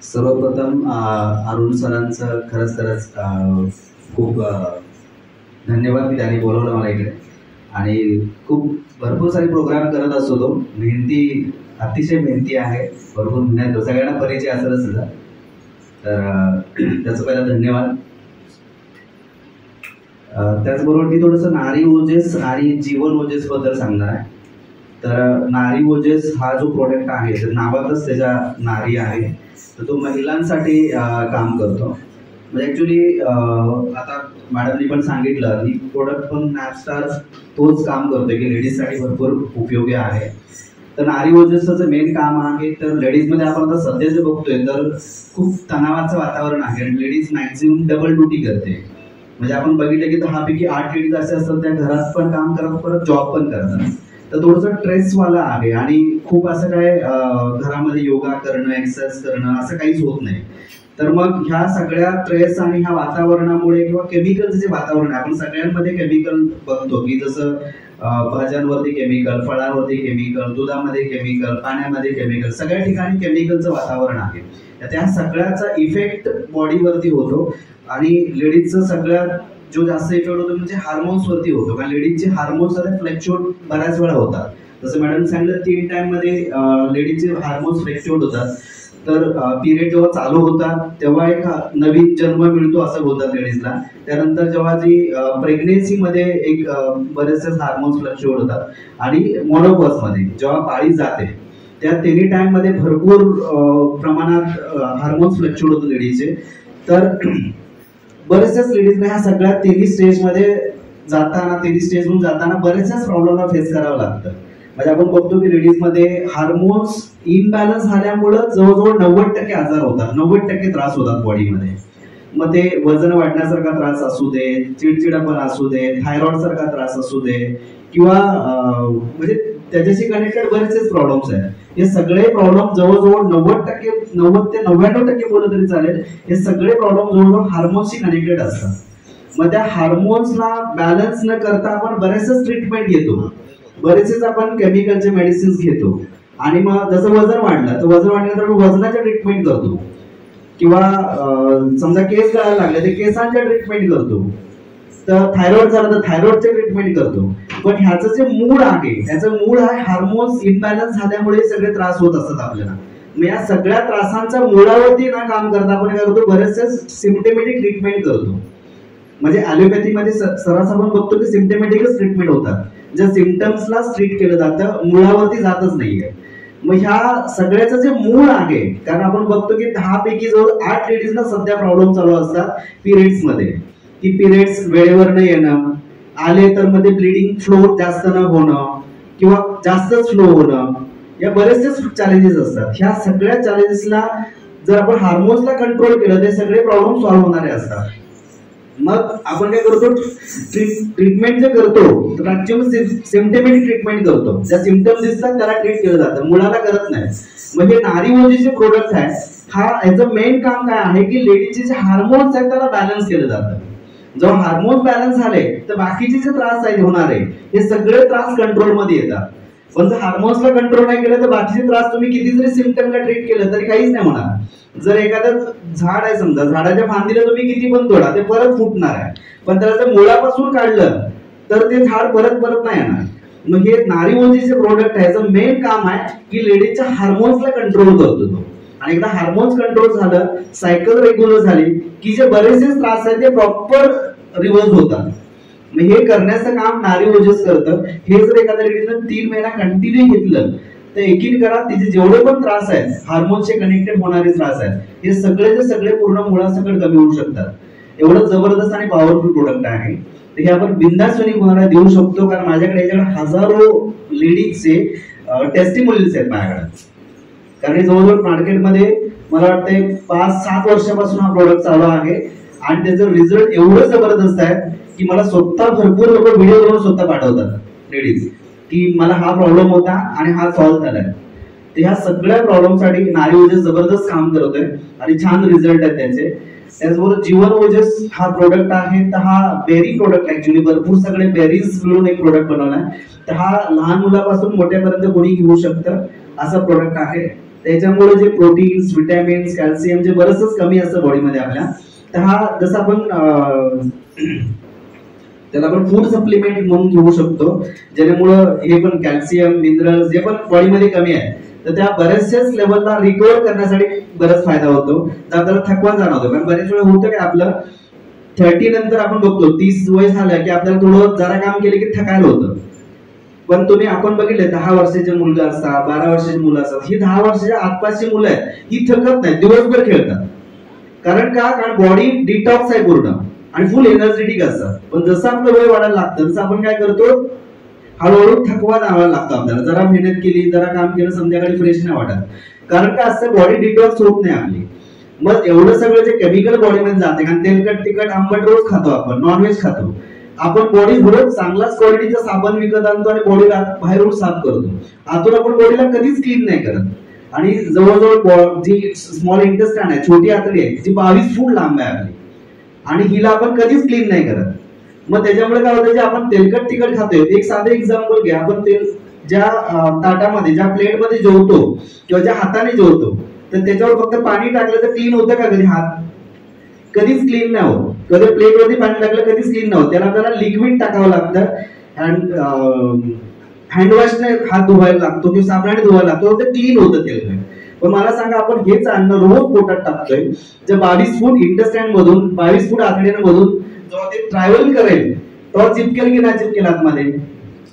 सर्वप्रथम अरुण सरांचं खरंच खूप धन्यवाद की त्यांनी बोलवलं मला इकडे आणि खूप भरपूर सारे प्रोग्राम करत असतो तो मेहनती अतिशय मेहनती आहे भरपूर मेहनत सगळ्यांना परिचय असेलच सुद्धा तर त्याचं पहिला धन्यवाद त्याचबरोबर मी थोडंसं नारी ओजेस आणि जीवन ओजेस बद्दल सांगणार आहे तर नारी ओजेस हा जो प्रोडक्ट आहे तर नावातच त्याच्या नारी आहे तर तो महिलांसाठी काम करतो म्हणजे ॲक्च्युली आता मॅडमनी पण सांगितलं की प्रोडक्ट पण नॅपस्टार तोच काम करतोय की लेडीजसाठी भरपूर उपयोगी आहे तर नारी ओजेसचं मेन काम आहे तर लेडीजमध्ये आपण आता सध्या जे बघतोय तर खूप तणावाचं वातावरण आहे आणि लेडीज मॅक्झिमम डबल ड्युटी करते म्हणजे आपण बघितलं की 10 पैकी 8 लेडीज असे असतात त्या घरात पण काम करतात परत जॉब पण करतात तर थोडंसं स्ट्रेसवाला आहे आणि खूप असं काय घरामध्ये योगा करणं एक्सरसाइज करणं असं काहीच होत नाही तर मग ह्या सगळ्या स्ट्रेस आणि ह्या वातावरणामुळे किंवा केमिकलचं जे वातावरण आहे आपण सगळ्यांमध्ये केमिकल बघतो की जसं भाज्यांवरती केमिकल फळांवरती केमिकल दुधामध्ये केमिकल पाण्यामध्ये केमिकल सगळ्या ठिकाणी केमिकलचं वातावरण आहे त्या सगळ्याचा इफेक्ट बॉडीवरती होतो आणि लेडीजचं सगळ्यात जो जास्त इफेक्ट होतो म्हणजे हार्मोन्सवरती होतो कारण लेडीजचे हार्मोन्स फ्लक्च्युएट बऱ्याच वेळा होतात जसं मॅडम सांगितलं 3 टाइममध्ये लेडीजचे हार्मोन्स फ्लक्च्युएट होतात तर पिरियड जेव्हा चालू होतात तेव्हा एक नवीन जन्म मिळतो असं बोलतात लेडीजला त्यानंतर जेव्हा जी प्रेग्नेन्सीमध्ये एक बरेचसे हार्मोन्स फ्लक्च्युएट होतात आणि मोनोपॉजमध्ये जेव्हा पाळी जाते त्या 3 टाइममध्ये भरपूर प्रमाणात हार्मोन्स फ्लक्च्युएट होतात लेडीजचे तर बरेचशाच लेडीजला ह्या सगळ्या 3 स्टेजमध्ये जाताना 3 स्टेजहून जाताना बरेचशाच प्रॉब्लेमला फेस करावं लागतं म्हणजे आपण बघतो की लेडीजमध्ये हार्मोन्स इनबॅलन्स झाल्यामुळं जवळजवळ 90% आजार होतात 90% त्रास होतात बॉडीमध्ये मग ते वजन वाढण्यासारखा त्रास असू दे चिडचिडापणा असू दे थायरॉइड सारखा त्रास असू दे किंवा म्हणजे त्याच्याशी कनेक्टेड बरेचसे प्रॉब्लेम्स आहेत हे सगळे प्रॉब्लेम जवळजवळ 90% ते 99% बोललं तरी चालेल हे सगळे प्रॉब्लेम जवळजवळ हार्मोन्सशी कनेक्टेड असतात मग त्या हार्मोन्सला बॅलन्स न करता आपण बरेचसे ट्रीटमेंट घेतो बरेचसेच आपण केमिकलचे मेडिसिन्स घेतो आणि मग जसं वजन वाढलं तर वजन वाढल्यानंतर वजनाच्या ट्रीटमेंट करतो किंवा समजा केस गळायला लागले तर केसांच्या ट्रीटमेंट करतो तर थायरॉइड झालं तर थायरॉइडचे ट्रीटमेंट करतो पण ह्याचं जे मूळ आहे त्याचं मूळ आहे हार्मोन्स इनबॅलन्स झाल्यामुळे सगळे त्रास होत असतात आपल्याला मग या सगळ्या त्रासांच्या मूळावरती ना काम करता आपण काय करतो बरेचसे सिम्पटमॅटिक ट्रीटमेंट करतो म्हणजे ॲलोपॅथीमध्ये सर्रास आपण बघतो की सिम्पटमॅटिकच ट्रीटमेंट होतात ज्या सिम्पटम्सला ट्रीट केलं जातं मुळावरती जातच नाहीये मग ह्या सगळ्याचं जे मूळ आहे कारण आपण बघतो की 10 पैकी जवळ 8 लेडीजना सध्या प्रॉब्लेम चालू असतात पिरियड्स मध्ये की पिरियड्स वेळेवर न येणं आले तर मध्ये ब्लिडिंग फ्लो जास्त न होणं किंवा जास्तच फ्लो होणं या बरेचसे चॅलेंजेस असतात ह्या सगळ्या चॅलेंजेसला जर आपण हार्मोन्सला कंट्रोल केलं ते सगळे प्रॉब्लेम सॉल्व्ह होणारे असतात मग आपण काय करतो ट्रीटमेंट जे करतो तर ऍक्च्युअली सिम्पटमॅटिक ट्रीटमेंट करतो ज्या सिम्पटम दिसतात त्याला ट्रीट केलं जातं मुळाला करत नाही म्हणजे नारी ओजी जे प्रोडक्ट आहे हा याचं मेन काम काय आहे की लेडीजचे जे हार्मोन्स आहेत त्याला बॅलन्स केलं जातं जेव्हा हार्मोन्स बॅलन्स झाले तर बाकीचे जे त्रास आहेत होणारे हे सगळे त्रास कंट्रोलमध्ये येतात पण जर हार्मोन्सला कंट्रोल नाही केलं तर बाकीचे त्रास तुम्ही किती जरी सिम्पटमला ट्रीट केलं तरी काहीच नाही होणार जर एखादं झाड आहे समजा झाडाच्या फांदीला तुम्ही किती पण तोडा ते परत फुटणार आहे पण त्याला जर मुळापासून काढलं तर ते झाड परत नाही येणार मग हे नारी ओजीचे प्रोडक्ट आहे याचं मेन काम आहे की लेडीजच्या हार्मोन्सला कंट्रोल करतो तो आणि एकदा हार्मोन्स कंट्रोल झालं सायकल रेग्युलर झाली की जे बरेचसे त्रास आहेत ते प्रॉपर रिव्हर्स होतात मग हे करण्याचं काम नारी ओजेस करतं हे जर एखाद्या लेडीजनं 3 महिना कंटिन्यू घेतलं तर एकीन करा तिचे जेवढे पण त्रास आहेत हार्मोन्सचे कनेक्टेड होणारे त्रास आहेत हे सगळे पूर्ण मुळासकट कमी होऊ शकतात एवढं जबरदस्त आणि पॉवरफुल प्रोडक्ट आहे तर हे आपण बिंदासपणे कोणाला देऊ शकतो कारण माझ्याकडे याच्याकडे हजारो लेडीजचे टेस्टिमोनियल्स आहेत माझ्याकडे कारण जवळजवळ मार्केटमध्ये मला वाटतं 5-7 वर्षापासून हा प्रोडक्ट चालू आहे आणि त्याचं रिझल्ट एवढं जबरदस्त आहे की मला स्वतः भरपूर लोक व्हिडिओ करून स्वतः पाठवतात लेडीज की मला हा प्रॉब्लेम होता आणि हा सॉल्व्ह झालाय तर ह्या सगळ्या प्रॉब्लेमसाठी नारी ओजेस जबरदस्त काम करतोय आणि छान रिझल्ट आहेत त्याचे त्याचबरोबर जीवन ओजेस हा प्रोडक्ट आहे तर हा बेरी प्रोडक्ट ऍक्च्युली भरपूर सगळे बेरीज मिळून एक प्रोडक्ट बनवलाय तर हा लहान मुलापासून मोठ्यापर्यंत कोणी घेऊ शकतं असा प्रोडक्ट आहे त्याच्यामुळे जे प्रोटीन्स, विटॅमिन्स, कॅल्शियम जे बरंचच कमी असतं बॉडीमध्ये आपल्या, तर हा जसं आपण त्याला आपण फूड सप्लिमेंट म्हणून घेऊ शकतो, ज्यामुळं हे पण कॅल्शियम, मिनरल्स जे पण बॉडीमध्ये कमी आहे तर त्या बऱ्याचशाच लेवलला रिकव्हर करण्यासाठी बराच फायदा होतो. तर आपल्याला थकवा जाणवतो, कारण बऱ्याच वेळा होतं की आपलं 30 नंतर आपण बघतो 30 वय झालं की आपल्याला थोडं जरा काम केलं की थकायला होतं. पण तुम्ही आपण बघितले 10 वर्षाचे मुलगा असतात, 12 वर्षाची मुलं असतात, ही 10 वर्षाच्या आसपासची मुलं आहेत, ही थकत नाही, दिवसभर खेळतात. कारण का? कारण बॉडी डिटॉक्स आहे पूर्ण आणि फुल एनर्जेटिक असतात. पण जसं आपलं वय वाढायला लागतं तसं आपण काय करतो, हळूहळू थकवा जाणवायला लागतो आपल्याला. जरा मेहनत केली, जरा काम केलं, संध्याकाळी फ्रेश नाही वाटत. कारण काय असतं, बॉडी डिटॉक्स होत नाही आपली. मग एवढं सगळं जे केमिकल बॉडीमध्ये जाते, कारण तेलकट, तिखट, आंबट रोज खातो आपण, नॉनव्हेज खातो आपण, बॉडी रोज चांगलाच क्वालिटीचा साबण विकत आणतो आणि बॉडी बाहेरून साफ करतो. आतून आपण बॉडीला कधीच क्लीन नाही करत. आणि जवळजवळ जी स्मॉल इंटेस्टाइन आहे, छोटी आतडी आहे, जी 22 फूट लांब आहे आपली, आणि हिला आपण कधीच क्लीन नाही करत. मग त्याच्यामुळे काय होतं, जे आपण तेलकट तिखट खातोय, एक साधं एक्झाम्पल घ्या, आपण तेल ज्या ताटामध्ये, ज्या प्लेटमध्ये जेवतो किंवा ज्या हाताने जेवतो, तर त्याच्यावर फक्त पाणी टाकलं तर क्लीन होतं का कधी हात? कधीच क्लीन नाही होत. कधी प्लेटवरती पाणी टाकलं कधीच क्लीन नाही होत. त्याला आपल्याला लिक्विड टाकावं लागतं, हँडवॉशने हात धुवायला लागतो किंवा साबणाने धुवायला लागतो, ते क्लीन होतं तेलकट. पण मला सांगा, आपण हेच अन्न रोज पोटात टाकतोय, जे 22 फूट इंटेस्टाइन मधून, 22 फूट आतड्यांमधून जेव्हा ते ट्रॅव्हल करेल तेव्हा चिपकेल की नाही चिपकेल आतमध्ये?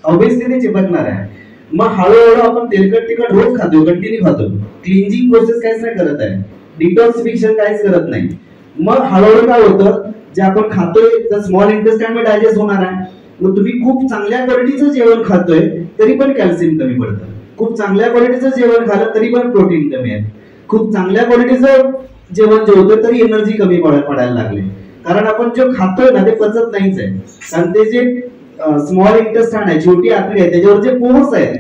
ऑब्व्हियसली ते चिपकणार आहे. मग हळूहळू आपण तेलकट तिखट रोज खातो, कंटिन्यू खातो, क्लिन्झिंग प्रोसेस काहीच नाही करत आहे, डिटॉक्सिफिकेशन काहीच करत नाही. मग हळूहळू काय होतं, जे आपण खातोय तर स्मॉल इंटेस्टाइन मध्ये डायजेस्ट होणार आहे. मग तुम्ही खूप चांगल्या क्वालिटीचं जेवण खातोय तरी पण कॅल्शियम कमी पडतं, खूप चांगल्या क्वालिटीचं जेवण खाल्लं तरी पण प्रोटीन कमी आहे, खूप चांगल्या क्वालिटीचं जेवण जेवतोय तरी एनर्जी कमी पडायला लागली. कारण आपण जे खातोय ना ते पचत नाहीच आहे. कारण ते जे स्मॉल इंटेस्टाइन आहे, छोटी आतडी आहे, त्याच्यावर जे पोर्स आहेत